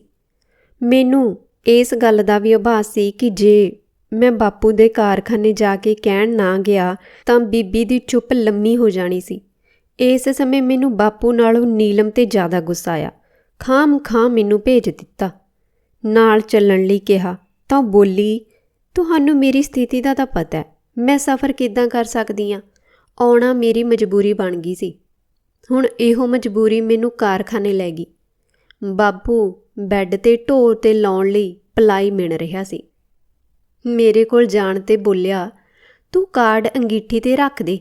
ਮੈਨੂੰ ਇਸ ਗੱਲ ਦਾ ਵੀ ਆਭਾਸ ਸੀ ਕਿ ਜੇ ਮੈਂ ਬਾਪੂ ਦੇ ਕਾਰਖਾਨੇ ਜਾ ਕੇ ਕਹਿਣ ਨਾ ਗਿਆ ਤਾਂ ਬੀਬੀ ਦੀ ਚੁੱਪ ਲੰਮੀ ਹੋ ਜਾਣੀ ਸੀ। ਇਸ ਸਮੇਂ ਮੈਨੂੰ ਬਾਪੂ ਨਾਲੋਂ ਨੀਲਮ 'ਤੇ ਜ਼ਿਆਦਾ ਗੁੱਸਾ ਆਇਆ। ਖਾਮ ਮੈਨੂੰ ਭੇਜ ਦਿੱਤਾ, ਨਾਲ ਚੱਲਣ ਲਈ ਕਿਹਾ ਤਾਂ ਬੋਲੀ, ਤੁਹਾਨੂੰ ਮੇਰੀ ਸਥਿਤੀ ਦਾ ਤਾਂ ਪਤਾ ਹੈ, ਮੈਂ ਸਫ਼ਰ ਕਿੱਦਾਂ ਕਰ ਸਕਦੀ ਹਾਂ। ਆਉਣਾ ਮੇਰੀ ਮਜਬੂਰੀ ਬਣ ਗਈ ਸੀ। ਹੁਣ ਇਹੋ ਮਜਬੂਰੀ ਮੈਨੂੰ ਕਾਰਖਾਨੇ ਲੈ ਗਈ। ਬਾਪੂ ਬੈੱਡ 'ਤੇ ਢੋਰ 'ਤੇ ਲਾਉਣ ਲਈ ਪਲਾਈ ਮਿਣ ਰਿਹਾ ਸੀ। ਮੇਰੇ ਕੋਲ ਜਾਣ 'ਤੇ ਬੋਲਿਆ, ਤੂੰ ਕਾਰਡ ਅੰਗੀਠੀ 'ਤੇ ਰੱਖ ਦੇ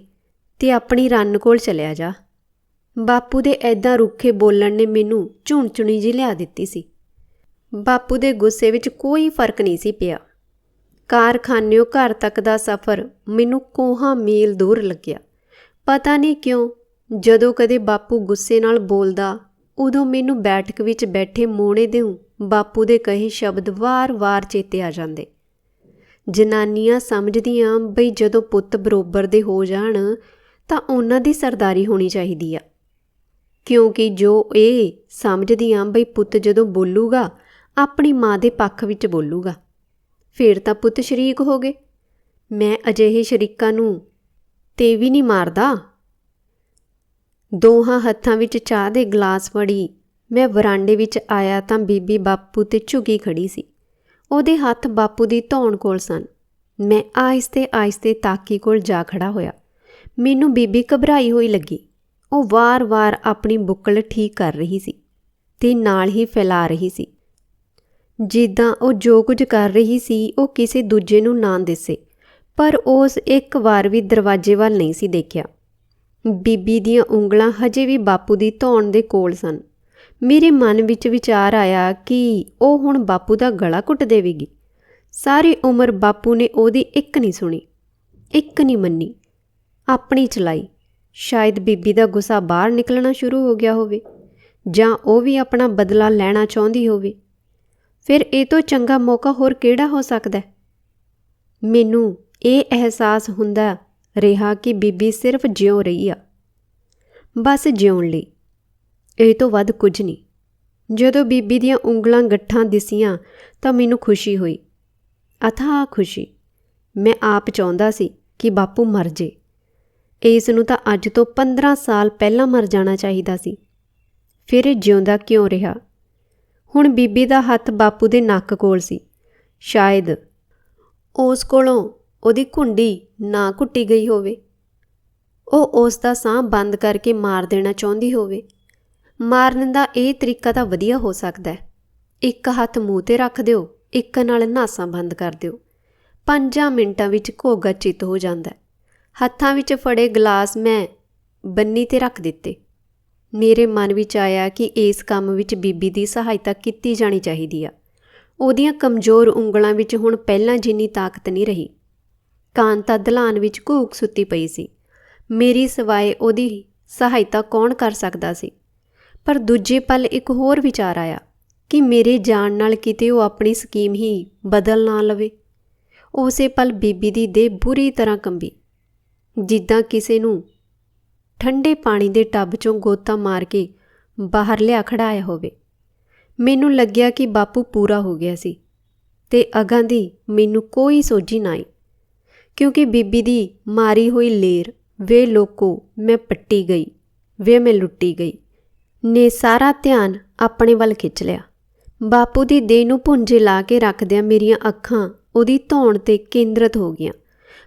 ਤੇ ਆਪਣੀ ਰੰਨ ਕੋਲ ਚਲਿਆ ਜਾ। ਬਾਪੂ ਦੇ ਐਦਾਂ ਰੁੱਖੇ ਬੋਲਣ ਨੇ ਮੈਨੂੰ ਝੁਣਝੁਣੀ ਜਿਹੀ ਲਿਆ ਦਿੱਤੀ ਸੀ। ਬਾਪੂ ਦੇ ਗੁੱਸੇ ਵਿੱਚ ਕੋਈ ਫਰਕ ਨਹੀਂ ਸੀ ਪਿਆ। ਕਾਰਖਾਨਿਓਂ ਘਰ ਤੱਕ ਦਾ ਸਫ਼ਰ ਮੈਨੂੰ ਕੋਹਾਂ ਮੀਲ ਦੂਰ ਲੱਗਿਆ। ਪਤਾ ਨਹੀਂ ਕਿਉਂ ਜਦੋਂ ਕਦੇ ਬਾਪੂ ਗੁੱਸੇ ਨਾਲ ਬੋਲਦਾ ਉਦੋਂ ਮੈਨੂੰ ਬੈਠਕ ਵਿੱਚ ਬੈਠੇ ਮੋਹਣੇ ਦਿਓ ਬਾਪੂ ਦੇ ਕਹੇ ਸ਼ਬਦ ਵਾਰ-ਵਾਰ ਚੇਤੇ ਆ ਜਾਂਦੇ। ਜਨਾਨੀਆਂ ਸਮਝਦੀਆਂ ਬਈ ਜਦੋਂ ਪੁੱਤ ਬਰੋਬਰ ਦੇ ਹੋ ਜਾਣ ਤਾਂ ਉਹਨਾਂ ਦੀ ਸਰਦਾਰੀ ਹੋਣੀ ਚਾਹੀਦੀ ਆ, ਕਿਉਂਕਿ ਜੋ ਇਹ ਸਮਝਦੀਆਂ ਬਈ ਪੁੱਤ ਜਦੋਂ ਬੋਲੂਗਾ ਆਪਣੀ ਮਾਂ ਦੇ ਪੱਖ ਵਿੱਚ ਬੋਲੂਗਾ, ਫਿਰ ਤਾਂ ਪੁੱਤ ਸ਼ਰੀਕ ਹੋ ਗਏ। ਮੈਂ ਅਜਿਹੇ ਸ਼ਰੀਕਾਂ ਨੂੰ ਤੇ ਵੀ ਨਹੀਂ ਮਾਰਦਾ। ਦੋਹਾਂ ਹੱਥਾਂ ਵਿੱਚ ਚਾਹ ਦੇ ਗਲਾਸ ਫੜੀ ਮੈਂ ਵਰਾਂਡੇ ਵਿੱਚ ਆਇਆ ਤਾਂ ਬੀਬੀ ਬਾਪੂ 'ਤੇ ਝੁਕੀ ਖੜੀ ਸੀ। ਉਹਦੇ ਹੱਥ ਬਾਪੂ ਦੀ ਧੌਣ ਕੋਲ ਸਨ। ਮੈਂ ਆਹਿਸਤੇ ਤਾਕੀ ਕੋਲ ਜਾ ਖੜਾ ਹੋਇਆ। ਮੈਨੂੰ ਬੀਬੀ ਘਬਰਾਈ ਹੋਈ ਲੱਗੀ। ਉਹ ਵਾਰ-ਵਾਰ ਆਪਣੀ ਬੁੱਕਲ ਠੀਕ ਕਰ ਰਹੀ ਸੀ ਤੇ ਨਾਲ ਹੀ ਫੈਲਾ ਰਹੀ ਸੀ, ਜਿੱਦਾਂ ਉਹ ਜੋ ਕੁਝ ਕਰ ਰਹੀ ਸੀ ਉਹ ਕਿਸੇ ਦੂਜੇ ਨੂੰ ਨਾ ਦਿਸੇ। ਪਰ ਉਸ ਇੱਕ ਵਾਰ ਵੀ ਦਰਵਾਜ਼ੇ ਵੱਲ ਨਹੀਂ ਸੀ ਦੇਖਿਆ। ਬੀਬੀ ਦੀਆਂ ਉਂਗਲਾਂ ਹਜੇ ਵੀ ਬਾਪੂ ਦੀ ਧੌਣ ਦੇ ਕੋਲ ਸਨ। ਮੇਰੇ ਮਨ ਵਿੱਚ ਵਿਚਾਰ ਆਇਆ ਕਿ ਉਹ ਹੁਣ ਬਾਪੂ ਦਾ ਗਲਾ ਘੁੱਟ ਦੇਵੇਗੀ। ਸਾਰੀ ਉਮਰ ਬਾਪੂ ਨੇ ਉਹਦੀ ਇੱਕ ਨਹੀਂ ਸੁਣੀ, ਇੱਕ ਨਹੀਂ ਮੰਨੀ, ਆਪਣੀ ਚਲਾਈ। ਸ਼ਾਇਦ ਬੀਬੀ ਦਾ ਗੁੱਸਾ ਬਾਹਰ ਨਿਕਲਣਾ ਸ਼ੁਰੂ ਹੋ ਗਿਆ ਹੋਵੇ ਜਾਂ ਉਹ ਵੀ ਆਪਣਾ ਬਦਲਾ ਲੈਣਾ ਚਾਹੁੰਦੀ ਹੋਵੇ। ਫਿਰ ਇਹ ਤੋਂ ਚੰਗਾ ਮੌਕਾ ਹੋਰ ਕਿਹੜਾ ਹੋ ਸਕਦਾ? ਮੈਨੂੰ ਇਹ ਅਹਿਸਾਸ ਹੁੰਦਾ ਰਿਹਾ ਕਿ ਬੀਬੀ ਸਿਰਫ ਜਿਉਂ ਰਹੀ ਆ, ਬਸ ਜਿਉਣ ਲਈ, ਇਹ ਤੋਂ ਵੱਧ ਕੁਝ ਨਹੀਂ। ਜਦੋਂ ਬੀਬੀ ਦੀਆਂ ਉਂਗਲਾਂ ਗੱਠਾਂ ਦਿਸੀਆਂ ਤਾਂ ਮੈਨੂੰ ਖੁਸ਼ੀ ਹੋਈ, ਅਥਾਹ ਖੁਸ਼ੀ। ਮੈਂ ਆਪ ਚਾਹੁੰਦਾ ਸੀ ਕਿ ਬਾਪੂ ਮਰ ਜੇ। ਇਸ ਨੂੰ ਤਾਂ ਅੱਜ ਤੋਂ 15 ਸਾਲ ਪਹਿਲਾਂ ਮਰ ਜਾਣਾ ਚਾਹੀਦਾ ਸੀ। ਫਿਰ ਇਹ ਜਿਉਂਦਾ ਕਿਉਂ ਰਿਹਾ? ਹੁਣ ਬੀਬੀ ਦਾ ਹੱਥ ਬਾਪੂ ਦੇ ਨੱਕ ਕੋਲ ਸੀ। ਸ਼ਾਇਦ ਉਸ ਕੋਲੋਂ ਉਹਦੀ ਘੁੰਡੀ ਨਾ ਘੁੱਟੀ ਗਈ ਹੋਵੇ। ਉਹ ਉਸ ਦਾ ਸਾਹ ਬੰਦ ਕਰਕੇ ਮਾਰ ਦੇਣਾ ਚਾਹੁੰਦੀ ਹੋਵੇ। ਮਾਰਨ ਦਾ ਇਹ ਤਰੀਕਾ ਤਾਂ ਵਧੀਆ ਹੋ ਸਕਦਾ ਹੈ। ਇੱਕ ਹੱਥ ਮੂੰਹ 'ਤੇ ਰੱਖ ਦਿਓ, ਇੱਕ ਨਾਲ ਨਾਸਾਂ ਬੰਦ ਕਰ ਦਿਓ। 5 ਮਿੰਟਾਂ ਵਿੱਚ ਘੋਗਾ ਚਿੱਤ ਹੋ ਜਾਂਦਾ। ਹੱਥਾਂ ਵਿੱਚ ਫੜੇ ਗਲਾਸ ਮੈਂ ਬੰਨੀ 'ਤੇ ਰੱਖ ਦਿੱਤੇ। ਮੇਰੇ ਮਨ ਵਿੱਚ ਆਇਆ ਕਿ ਇਸ ਕੰਮ ਵਿੱਚ ਬੀਬੀ ਦੀ ਸਹਾਇਤਾ ਕੀਤੀ ਜਾਣੀ ਚਾਹੀਦੀ ਆ। ਉਹਦੀਆਂ ਕਮਜ਼ੋਰ ਉਂਗਲਾਂ ਵਿੱਚ ਹੁਣ ਪਹਿਲਾਂ ਜਿੰਨੀ ਤਾਕਤ ਨਹੀਂ ਰਹੀ। ਕਾਂਤਾ ਦਲਾਨ ਵਿੱਚ ਘੂਕ ਸੁੱਤੀ ਪਈ ਸੀ। ਮੇਰੀ ਸਿਵਾਏ ਉਹਦੀ ਸਹਾਇਤਾ ਕੌਣ ਕਰ ਸਕਦਾ ਸੀ? ਪਰ ਦੂਜੇ ਪਲ ਇੱਕ ਹੋਰ ਵਿਚਾਰ ਆਇਆ ਕਿ ਮੇਰੇ ਜਾਣ ਨਾਲ ਕਿਤੇ ਉਹ ਆਪਣੀ ਸਕੀਮ ਹੀ ਬਦਲ ਨਾ ਲਵੇ। ਉਸੇ ਪਲ ਬੀਬੀ ਦੀ ਦੇਹ ਬੁਰੀ ਤਰ੍ਹਾਂ ਕੰਬੀ, ਜਿੱਦਾਂ ਕਿਸੇ ਨੂੰ ਠੰਡੇ ਪਾਣੀ ਦੇ ਟੱਬ 'ਚੋਂ ਗੋਤਾ ਮਾਰ ਕੇ ਬਾਹਰ ਲਿਆ ਖੜਾਇਆ ਹੋਵੇ। ਮੈਨੂੰ ਲੱਗਿਆ ਕਿ ਬਾਪੂ ਪੂਰਾ ਹੋ ਗਿਆ ਸੀ ਤੇ ਅਗਾਂ ਦੀ ਮੈਨੂੰ ਕੋਈ ਸੋਝੀ ਨਾ ਆਈ, ਕਿਉਂਕਿ ਬੀਬੀ ਦੀ ਮਾਰੀ ਹੋਈ ਲੇਰ ਵੇ ਲੋਕੋ ਮੈਂ ਪੱਟੀ ਗਈ, ਵੇ ਮੈਂ ਲੁੱਟੀ ਗਈ ਨੇ ਸਾਰਾ ਧਿਆਨ ਆਪਣੇ ਵੱਲ ਖਿੱਚ ਲਿਆ। ਬਾਪੂ ਦੀ ਦੇਹ ਨੂੰ ਭੁੰਜੇ ਲਾ ਕੇ ਰੱਖਦਿਆਂ ਮੇਰੀਆਂ ਅੱਖਾਂ ਉਹਦੀ ਧੌਣ 'ਤੇ ਕੇਂਦਰਿਤ ਹੋ ਗਈਆਂ।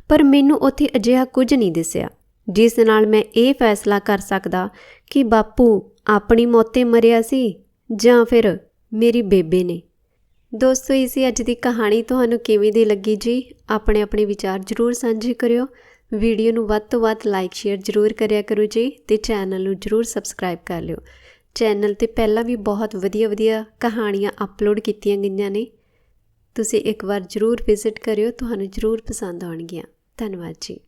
ਪਰ ਮੈਨੂੰ ਉੱਥੇ ਅਜਿਹਾ ਕੁਝ ਨਹੀਂ ਦਿਸਿਆ ਜਿਸ ਨਾਲ ਮੈਂ ਇਹ ਫੈਸਲਾ ਕਰ ਸਕਦਾ ਕਿ ਬਾਪੂ ਆਪਣੀ ਮੌਤ 'ਤੇ ਮਰਿਆ ਸੀ ਜਾਂ ਫਿਰ ਮੇਰੀ ਬੇਬੇ ਨੇ। ਦੋਸਤੋ, ਇਹ ਸੀ ਅੱਜ ਦੀ ਕਹਾਣੀ। ਤੁਹਾਨੂੰ ਕਿਵੇਂ ਦੀ ਲੱਗੀ ਜੀ? ਆਪਣੇ ਵਿਚਾਰ ਜ਼ਰੂਰ ਸਾਂਝੇ ਕਰਿਓ। ਵੀਡੀਓ ਨੂੰ ਵੱਧ ਤੋਂ ਵੱਧ ਲਾਈਕ ਸ਼ੇਅਰ ਜ਼ਰੂਰ ਕਰਿਆ ਕਰੋ ਜੀ ਤੇ ਚੈਨਲ ਨੂੰ ਜ਼ਰੂਰ ਸਬਸਕ੍ਰਾਈਬ ਕਰ ਲਿਓ। ਚੈਨਲ 'ਤੇ ਪਹਿਲਾਂ ਵੀ ਬਹੁਤ ਵਧੀਆ ਕਹਾਣੀਆਂ ਅਪਲੋਡ ਕੀਤੀਆਂ ਗਈਆਂ ਨੇ। ਤੁਸੀਂ ਇੱਕ ਵਾਰ ਜ਼ਰੂਰ ਵਿਜ਼ਿਟ ਕਰਿਓ, ਤੁਹਾਨੂੰ ਜ਼ਰੂਰ ਪਸੰਦ ਆਉਣਗੀਆਂ। ਧੰਨਵਾਦ ਜੀ।